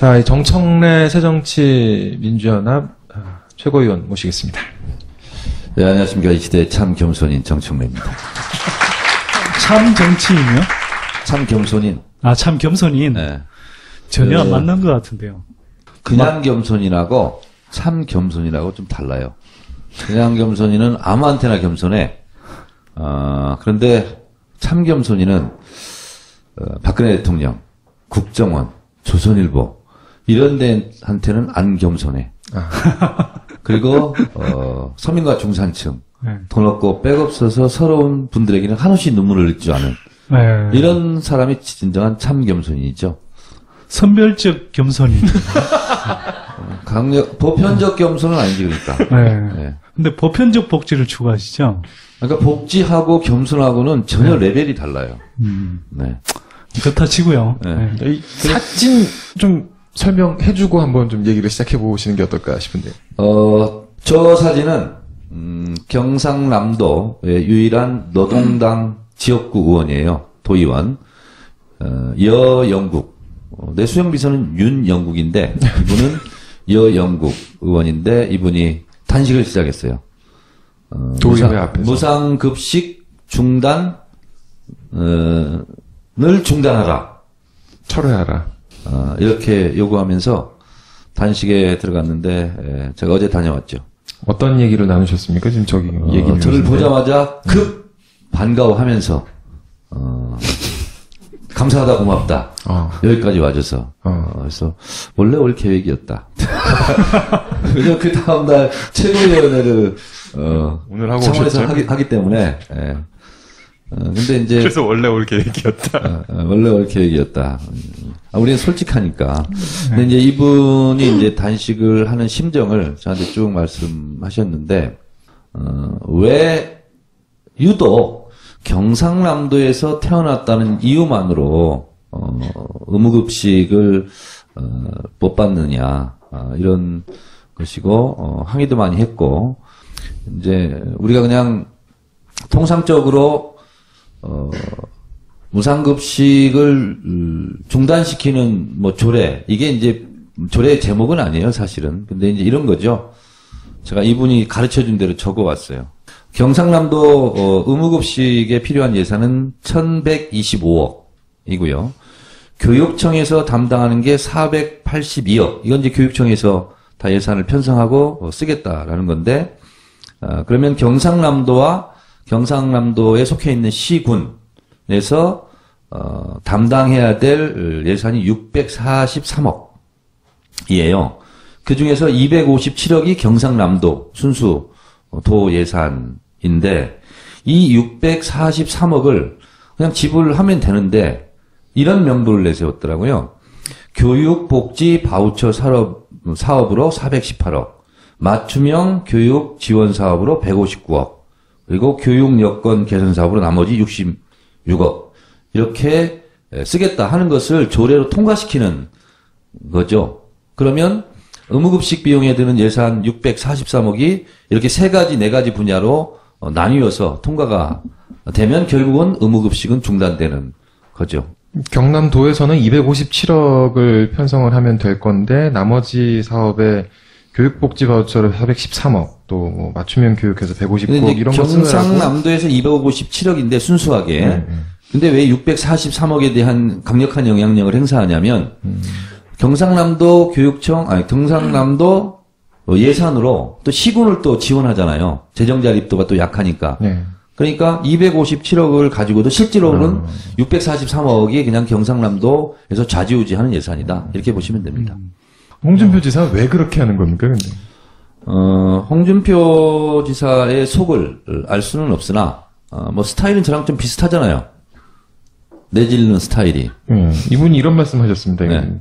자, 이 정청래 새정치민주연합 최고위원 모시겠습니다. 네, 안녕하십니까. 이 시대의 참 겸손인 정청래입니다. 참 정치인이요? 참 겸손인. 아, 참 겸손인? 네. 전혀 안 맞는 것 같은데요. 그냥 겸손이라고 참 겸손이라고 좀 달라요. 그냥 겸손이는 아무한테나 겸손해. 그런데 참 겸손이는 박근혜 대통령, 국정원, 조선일보 이런 데한테는 안 겸손해. 그리고 서민과 중산층 네. 돈 없고 백 없어서 서러운 분들에게는 한없이 눈물을 흘릴 줄 아는 네. 이런 사람이 진정한 참 겸손이죠. 선별적 겸손이. 보편적 겸손은 아니지 그러니까. 네. 네. 근데 보편적 복지를 추구하시죠? 그러니까 복지하고 겸손하고는 전혀 레벨이 달라요. 네. 그렇다 치고요. 네. 네. 이 사진 좀 설명해주고 한번 좀 얘기를 시작해보시는 게 어떨까 싶은데. 저 사진은, 경상남도의 유일한 노동당 지역구 의원이에요. 도의원. 여영국. 내 수영비서는 윤영국인데, 이분은 여영국 의원인데, 이분이 단식을 시작했어요. 도의회 앞에서. 무상급식 중단, 을 중단하라. 철회하라. 이렇게 요구하면서 단식에 들어갔는데, 제가 어제 다녀왔죠. 어떤 얘기를 나누셨습니까? 지금 저기 얘기를. 저를 보자마자 급 반가워하면서, 감사하다, 고맙다. 여기까지 와줘서. 그래서, 원래 올 계획이었다. 그래서 그 다음날 최고위원회를, 오늘 하고 청원에서 오셨죠? 하기 때문에, 예. 근데 이제. 그래서 원래 올 계획이었다. 원래 올 계획이었다. 우리는 솔직하니까. 근데 이제 이분이 이제 단식을 하는 심정을 저한테 쭉 말씀하셨는데, 왜 유독 경상남도에서 태어났다는 이유만으로, 의무급식을, 못 받느냐, 이런 것이고, 항의도 많이 했고, 이제 우리가 그냥 통상적으로 무상급식을 중단시키는 뭐 조례, 이게 이제 조례의 제목은 아니에요, 사실은. 근데 이제 이런 거죠. 제가 이분이 가르쳐 준 대로 적어 왔어요. 경상남도 의무급식에 필요한 예산은 1125억이고요. 교육청에서 담당하는 게 482억. 이건 이제 교육청에서 다 예산을 편성하고 쓰겠다라는 건데, 그러면 경상남도에 속해 있는 시군에서 담당해야 될 예산이 643억이에요. 그 중에서 257억이 경상남도 순수 도 예산인데 이 643억을 그냥 지불하면 되는데 이런 명분을 내세웠더라고요. 교육복지 바우처 사업으로 418억, 맞춤형 교육 지원 사업으로 159억, 그리고 교육 여건 개선 사업으로 나머지 66억. 이렇게 쓰겠다 하는 것을 조례로 통과시키는 거죠. 그러면 의무급식 비용에 드는 예산 643억이 이렇게 세 가지, 네 가지 분야로 나뉘어서 통과가 되면 결국은 의무급식은 중단되는 거죠. 경남도에서는 257억을 편성을 하면 될 건데 나머지 사업에 교육복지 바우처를 413억, 또 뭐 맞춤형 교육해서 159억 이런 거 쓰느라고. 경상남도에서 257억인데 순수하게. 근데 왜 643억에 대한 강력한 영향력을 행사하냐면 경상남도 예산으로 또 시군을 또 지원하잖아요. 재정 자립도가 또 약하니까. 네. 그러니까 257억을 가지고도 실제로는 643억이 그냥 경상남도에서 좌지우지하는 예산이다. 이렇게 보시면 됩니다. 홍준표 지사 왜 그렇게 하는 겁니까, 근데? 홍준표 지사의 속을 알 수는 없으나, 뭐 스타일은 저랑 좀 비슷하잖아요. 내지르는 스타일이. 이분이 이런 말씀 하셨습니다. 네.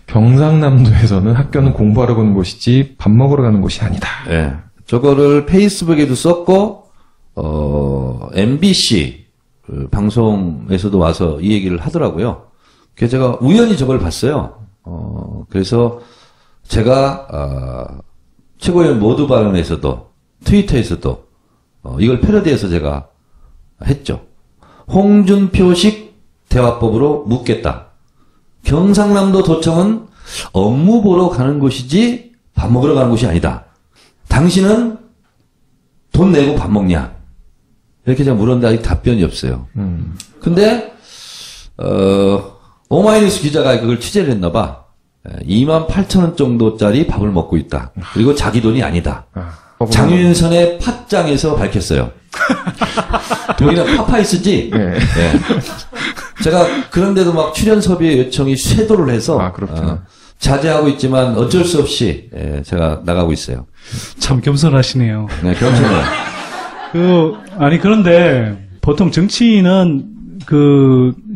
경상남도에서는 학교는 공부하러 가는 곳이지 밥 먹으러 가는 곳이 아니다. 네. 저거를 페이스북에도 썼고, MBC 방송에서도 와서 이 얘기를 하더라고요. 그래서 제가 우연히 저걸 봤어요. 그래서 제가, 최고위원 모두 발언에서도, 트위터에서도, 이걸 패러디해서 제가 했죠. 홍준표식 대화법으로 묻겠다. 경상남도 도청은 업무 보러 가는 곳이지 밥 먹으러 가는 곳이 아니다. 당신은 돈 내고 밥 먹냐? 이렇게 제가 물었는데 아직 답변이 없어요. 근데 오마이뉴스 기자가 그걸 취재를 했나 봐. 28,000원 정도짜리 밥을 먹고 있다. 그리고 자기 돈이 아니다. 장윤선의 팟짱에서 밝혔어요. 여기는 파파이스지? 네. 제가 그런데도 막 출연 섭외 요청이 쇄도를 해서 자제하고 있지만 어쩔 수 없이 제가 나가고 있어요. 참 겸손하시네요. 네, 겸손해요. 그런데 보통 정치인은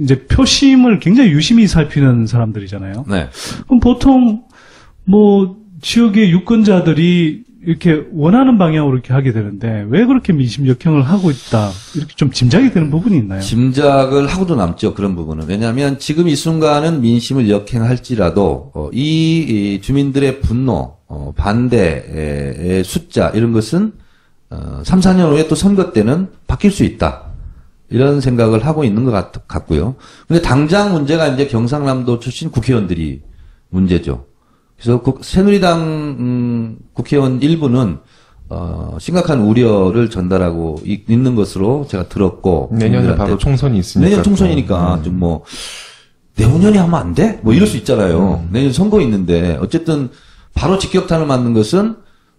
이제 표심을 굉장히 유심히 살피는 사람들이잖아요. 네. 그럼 보통 지역의 유권자들이 이렇게 원하는 방향으로 이렇게 하게 되는데 왜 그렇게 민심 역행을 하고 있다 이렇게 좀 짐작이 되는 부분이 있나요? 짐작을 하고도 남죠. 그런 부분은. 왜냐하면 지금 이 순간은 민심을 역행할지라도 이 주민들의 분노, 반대의 숫자 이런 것은 3, 4년 후에 또 선거 때는 바뀔 수 있다. 이런 생각을 하고 있는 것 같고요. 근데 당장 문제가 이제 경상남도 출신 국회의원들이 문제죠. 그래서 새누리당 국회의원 일부는 심각한 우려를 전달하고 있는 것으로 제가 들었고 내년에 바로 총선이 있으니까 내년 총선이니까 좀 내후년에 하면 안 돼? 이럴 수 있잖아요. 내년 선거 있는데 어쨌든 바로 직격탄을 맞는 것은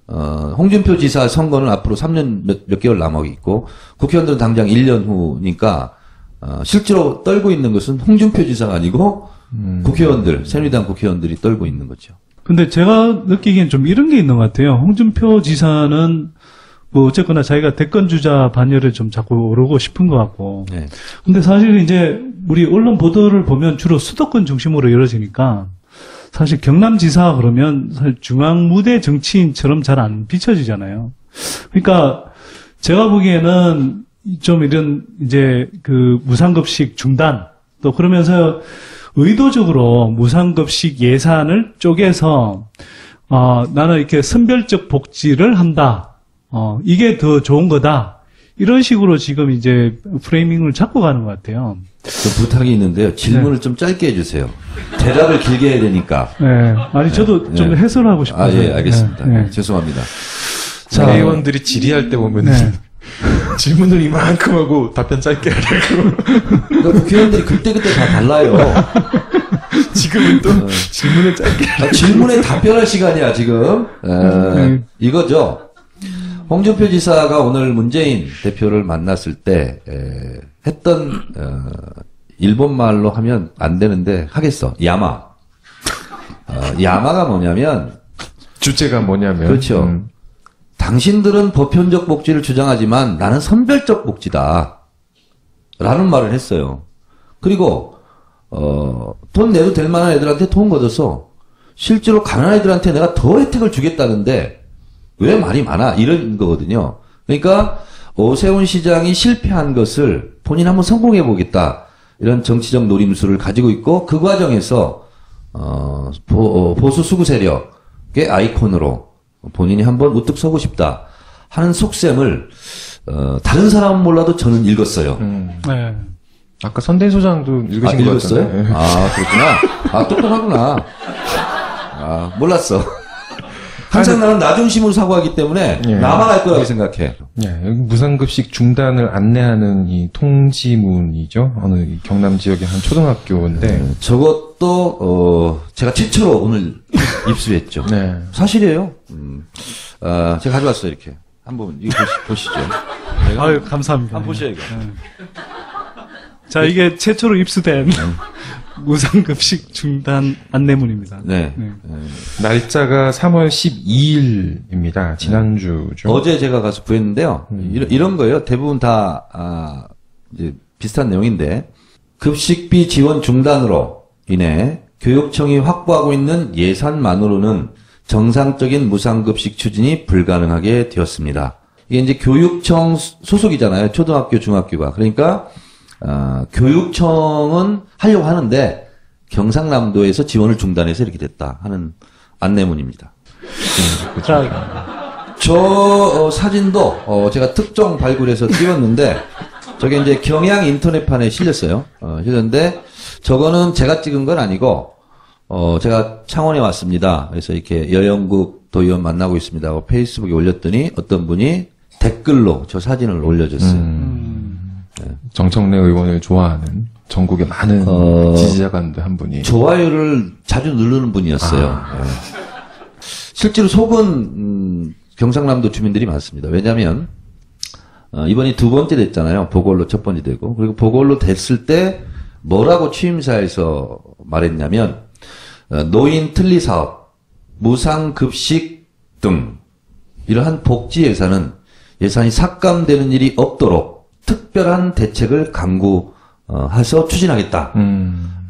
홍준표 지사 선거는 앞으로 3년 몇 개월 남아 있고 국회의원들은 당장 1년 후니까 실제로 떨고 있는 것은 홍준표 지사가 아니고 국회의원들, 새누리당 국회의원들이 떨고 있는 거죠. 근데 제가 느끼기엔 좀 이런 게 있는 것 같아요. 홍준표 지사는 어쨌거나 자기가 대권 주자 반열에 좀 자꾸 오르고 싶은 것 같고. 네. 근데 사실 이제 우리 언론 보도를 보면 주로 수도권 중심으로 이루어지니까 사실 경남지사 그러면 사실 중앙 무대 정치인처럼 잘 안 비춰지잖아요. 그러니까 제가 보기에는 좀 이런 이제 무상급식 중단 또 그러면서 의도적으로 무상급식 예산을 쪼개서 나는 이렇게 선별적 복지를 한다. 이게 더 좋은 거다. 이런 식으로 지금 이제 프레이밍을 잡고 가는 것 같아요. 좀 부탁이 있는데요. 질문을 좀 짧게 해주세요. 대답을 길게 해야 되니까. 네. 아니 저도 좀 해설하고 싶어요. 예, 알겠습니다. 죄송합니다. 자, 의원들이 질의할 때 보면 질문을 이만큼 하고 답변 짧게 하려고. 그러니까 국회의원들이 그때그때 다 달라요. 지금은 또 질문을 짧게 질문에 답변할 시간이야, 지금. 이거죠. 홍준표 지사가 오늘 문재인 대표를 만났을 때 했던 일본말로 하면 안 되는데 하겠어. 야마. 야마가 뭐냐면 주제가 뭐냐면 그렇죠. 당신들은 보편적 복지를 주장하지만 나는 선별적 복지다. 라는 말을 했어요. 그리고 돈 내도 될 만한 애들한테 돈 걷어서 실제로 가난한 애들한테 내가 더 혜택을 주겠다는데 왜 말이 많아? 이런 거거든요. 그러니까 오세훈 시장이 실패한 것을 본인 한번 성공해 보겠다. 이런 정치적 노림수를 가지고 있고 그 과정에서 보수 수구 세력의 아이콘으로 본인이 한번 우뚝 서고 싶다 하는 속셈을 다른 사람은 몰라도 저는 읽었어요. 네. 아까 선대 소장도 읽으신 거 읽었어요? 같잖아요. 그렇구나. 똑똑하구나. 몰랐어. 항상 나는 나중심으로 사고하기 때문에 나만 알 거라고 생각해. 여기 무상급식 중단을 안내하는 이 통지문이죠. 어느 이 경남 지역의 한 초등학교인데 저것도 제가 최초로 오늘 입수했죠. 네. 사실이에요. 제가 가져왔어요 이렇게. 한번 이거 보시죠. 아유 감사합니다. 한번 보셔요 이거. 자 이게 최초로 입수된 무상급식 중단 안내문입니다. 네. 날짜가 3월 12일입니다. 지난주죠. 어제 제가 가서 구했는데요. 이런 거예요. 대부분 다 이제 비슷한 내용인데 급식비 지원 중단으로 인해 교육청이 확보하고 있는 예산만으로는 정상적인 무상급식 추진이 불가능하게 되었습니다. 이게 이제 교육청 소속이잖아요. 초등학교, 중학교가. 그러니까 교육청은 하려고 하는데 경상남도에서 지원을 중단해서 이렇게 됐다 하는 안내문입니다. 저 사진도 제가 특정 발굴해서 띄웠는데 저게 이제 경향 인터넷판에 실렸어요. 실렸는데 저거는 제가 찍은 건 아니고 제가 창원에 왔습니다. 그래서 이렇게 여영국 도의원 만나고 있습니다 하고 페이스북에 올렸더니 어떤 분이 댓글로 저 사진을 올려줬어요. 네. 정청래 의원을 좋아하는 전국의 많은 지지자가 있는데 한 분이. 좋아요를 자주 누르는 분이었어요. 네. 실제로 속은 경상남도 주민들이 많습니다. 왜냐하면 이번이 두 번째 됐잖아요. 보궐로 첫 번째 되고. 그리고 보궐로 됐을 때 뭐라고 취임사에서 말했냐면 노인 틀니 사업, 무상급식 등 이러한 복지 예산이 삭감되는 일이 없도록 특별한 대책을 강구해서 추진하겠다.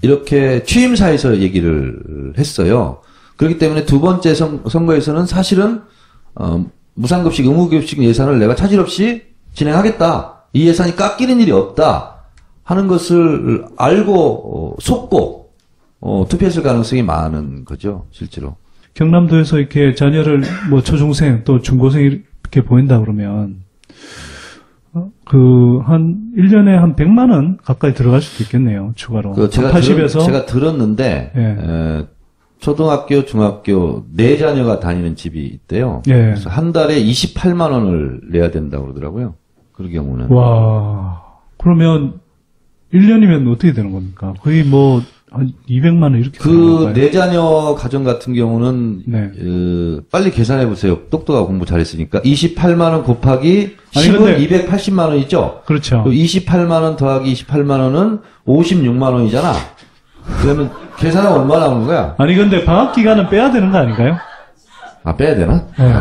이렇게 취임사에서 얘기를 했어요. 그렇기 때문에 두 번째 선거에서는 사실은 무상급식, 의무급식 예산을 내가 차질 없이 진행하겠다. 이 예산이 깎이는 일이 없다 하는 것을 알고 속고 투표했을 가능성이 많은 거죠, 실제로. 경남도에서 이렇게 자녀를 뭐 초중생 또 중고생 이렇게 보낸다 그러면 한 1년에 한 100만 원 가까이 들어갈 수도 있겠네요, 추가로. 제가 들었는데 예. 초등학교, 중학교 4자녀가 다니는 집이 있대요. 예. 그래서 한 달에 28만 원을 내야 된다고 그러더라고요. 그런 경우는. 와, 그러면 1년이면 어떻게 되는 겁니까? 거의 뭐 한 200만 원 이렇게 그 4자녀 가정 같은 경우는 네. 빨리 계산해 보세요. 똑똑하고 공부 잘했으니까 28만 원 곱하기 10은 280만 원이죠. 그렇죠. 28만 원 더하기 28만 원은 56만 원이잖아. 그러면 계산하면 얼마 나오는 거야? 아니 근데 방학 기간은 빼야 되는 거 아닌가요? 아, 빼야 되나? 네.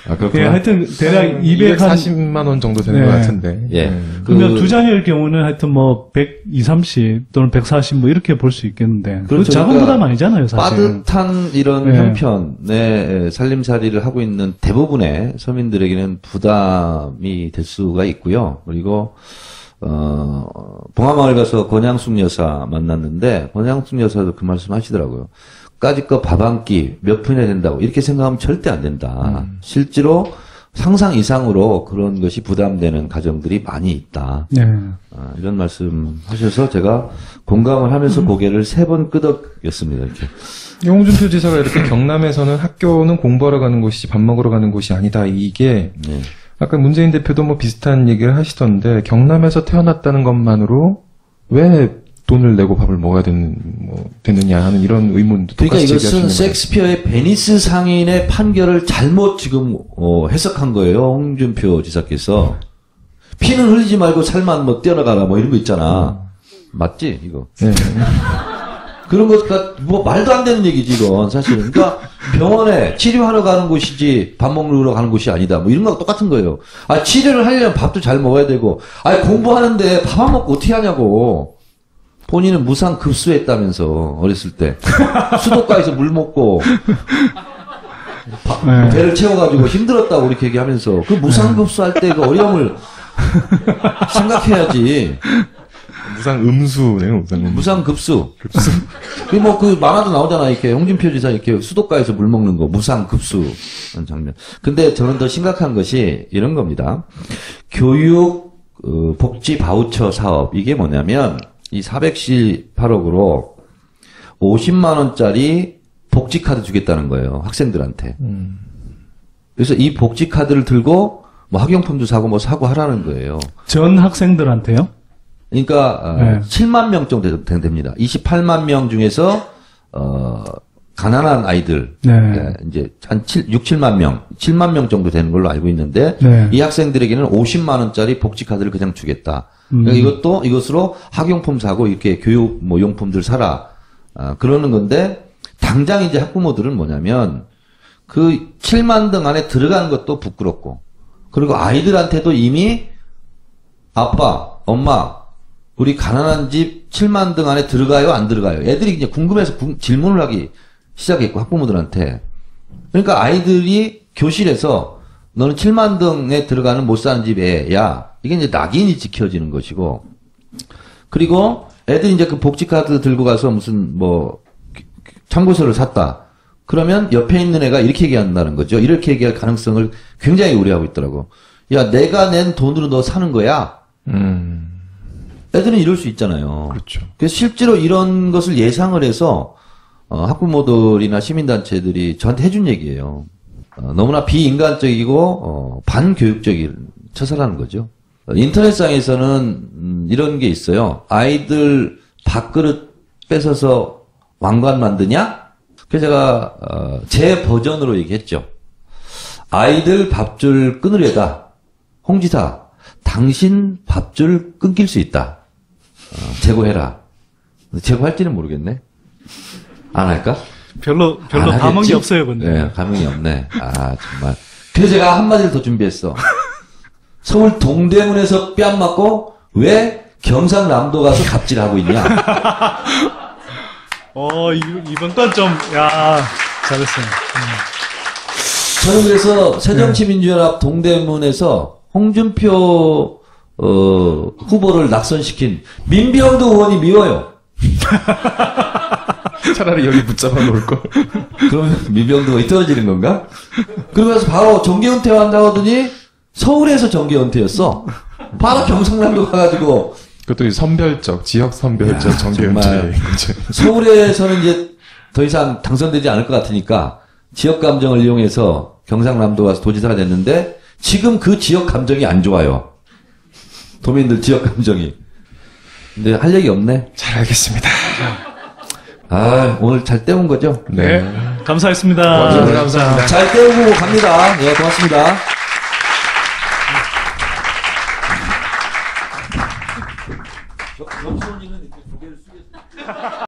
아, 그렇구나. 예, 하여튼 대략 240만 원 정도 되는 네. 것 같은데. 예. 그러면 두 자녀일 경우는 하여튼 뭐 120, 30 또는 140 뭐 이렇게 볼 수 있겠는데. 그 그렇죠. 작은 부담 아니잖아요, 사실. 빠듯한 이런 네. 형편의 살림살이를 하고 있는 대부분의 서민들에게는 부담이 될 수가 있고요. 그리고 봉화마을 가서 권양숙 여사 만났는데 권양숙 여사도 그 말씀 하시더라고요. 까짓 거 밥 한 끼 몇 푼이나 된다고 이렇게 생각하면 절대 안 된다. 실제로 상상 이상으로 그런 것이 부담되는 가정들이 많이 있다. 네. 이런 말씀 하셔서 제가 공감을 하면서 고개를 3번 끄덕였습니다. 이렇게. 홍준표 지사가 이렇게 경남에서는 학교는 공부하러 가는 곳이지 밥 먹으러 가는 곳이 아니다. 이게 네. 아까 문재인 대표도 뭐 비슷한 얘기를 하시던데 경남에서 태어났다는 것만으로 왜 돈을 내고 밥을 먹어야 되느냐 하는 이런 의문도 그러니까 똑같이 이것은 제기하시는 셰익스피어의 베니스 상인의 판결을 잘못 지금 해석한 거예요. 홍준표 지사께서. 피는 흘리지 말고 살만 뭐 뛰어나가라 뭐 이런 거 있잖아. 맞지 이거? 네. 그런 것과 뭐 말도 안 되는 얘기지 이건 사실은. 그러니까 병원에 치료하러 가는 곳이지 밥 먹으러 가는 곳이 아니다. 뭐 이런 거랑 똑같은 거예요. 아 치료를 하려면 밥도 잘 먹어야 되고. 아 공부하는데 밥 안 먹고 어떻게 하냐고. 본인은 무상 급수했다면서 어렸을 때 수도가에서 물 먹고 네. 배를 채워가지고 힘들었다고 이렇게 얘기하면서 그 무상 급수할 때 그 어려움을 생각해야지. 무상 음수네요. 무상 급수. 그 만화도 나오잖아. 이렇게 홍준표 지사 이렇게 수도가에서 물 먹는 거 무상 급수 하는 장면. 근데 저는 더 심각한 것이 이런 겁니다. 교육 복지 바우처 사업 이게 뭐냐면. 이 418억으로 50만 원짜리 복지 카드 주겠다는 거예요. 학생들한테. 그래서 이 복지 카드를 들고 뭐 학용품도 사고 뭐 사고 하라는 거예요. 전 학생들한테요? 그러니까 네. 7만 명 정도 됩니다. 28만 명 중에서 가난한 아이들 네. 이제 한 6, 7만 명, 7만 명 정도 되는 걸로 알고 있는데 네. 이 학생들에게는 50만 원짜리 복지 카드를 그냥 주겠다. 그러니까 이것으로 학용품 사고 이렇게 교육 뭐 용품들 사라. 그러는 건데 당장 이제 학부모들은 뭐냐면 그 7만 등 안에 들어가는 것도 부끄럽고 그리고 아이들한테도 이미 아빠, 엄마 우리 가난한 집 7만 등 안에 들어가요, 안 들어가요? 애들이 이제 궁금해서 질문을 하기 시작했고 학부모들한테. 그러니까 아이들이 교실에서 너는 7만 등에 들어가는 못 사는 집 애야. 이게 이제 낙인이 지켜지는 것이고. 그리고 애들이 이제 그 복지카드 들고 가서 무슨 뭐 참고서를 샀다. 그러면 옆에 있는 애가 이렇게 얘기한다는 거죠. 이렇게 얘기할 가능성을 굉장히 우려하고 있더라고. 야, 내가 낸 돈으로 너 사는 거야. 애들은 이럴 수 있잖아요. 그렇죠. 그래서 실제로 이런 것을 예상을 해서 학부모들이나 시민단체들이 저한테 해준 얘기예요. 너무나 비인간적이고 반교육적인 처사라는 거죠. 인터넷상에서는 이런 게 있어요. 아이들 밥그릇 뺏어서 왕관 만드냐? 그래서 제가 제 버전으로 얘기했죠. 아이들 밥줄 끊으려다 홍지사 당신 밥줄 끊길 수 있다. 제고해라. 제고할지는 모르겠네. 안 할까? 별로 안 감흥이 하겠지? 없어요, 근데. 네, 감흥이 없네. 아, 정말. 그래서 제가 한마디를 더 준비했어. 서울 동대문에서 뺨 맞고 왜 경상남도 가서 갑질하고 있냐? 이번 건 좀, 야, 잘했어요. 저는 그래서 새정치민주연합 동대문에서 홍준표 후보를 낙선시킨 민병두 의원이 미워요. 차라리 여기 붙잡아 놓을 걸. 그러면 민병두 의원이 떨어지는 건가? 그러면서 바로 정계 은퇴한다고 하더니 서울에서 정계 은퇴였어. 바로 경상남도 가가지고 그것도 선별적, 지역 선별적 정계은퇴. 정말. 서울에서는 이제 더 이상 당선되지 않을 것 같으니까 지역 감정을 이용해서 경상남도 가서 도지사가 됐는데 지금 그 지역 감정이 안 좋아요. 도민들 지역 감정이. 근데 할 얘기 없네. 잘 알겠습니다. 아, 오늘 잘 때운 거죠? 네. 감사했습니다. 와주셔서 감사합니다. 잘 때우고 갑니다. 예, 고맙습니다.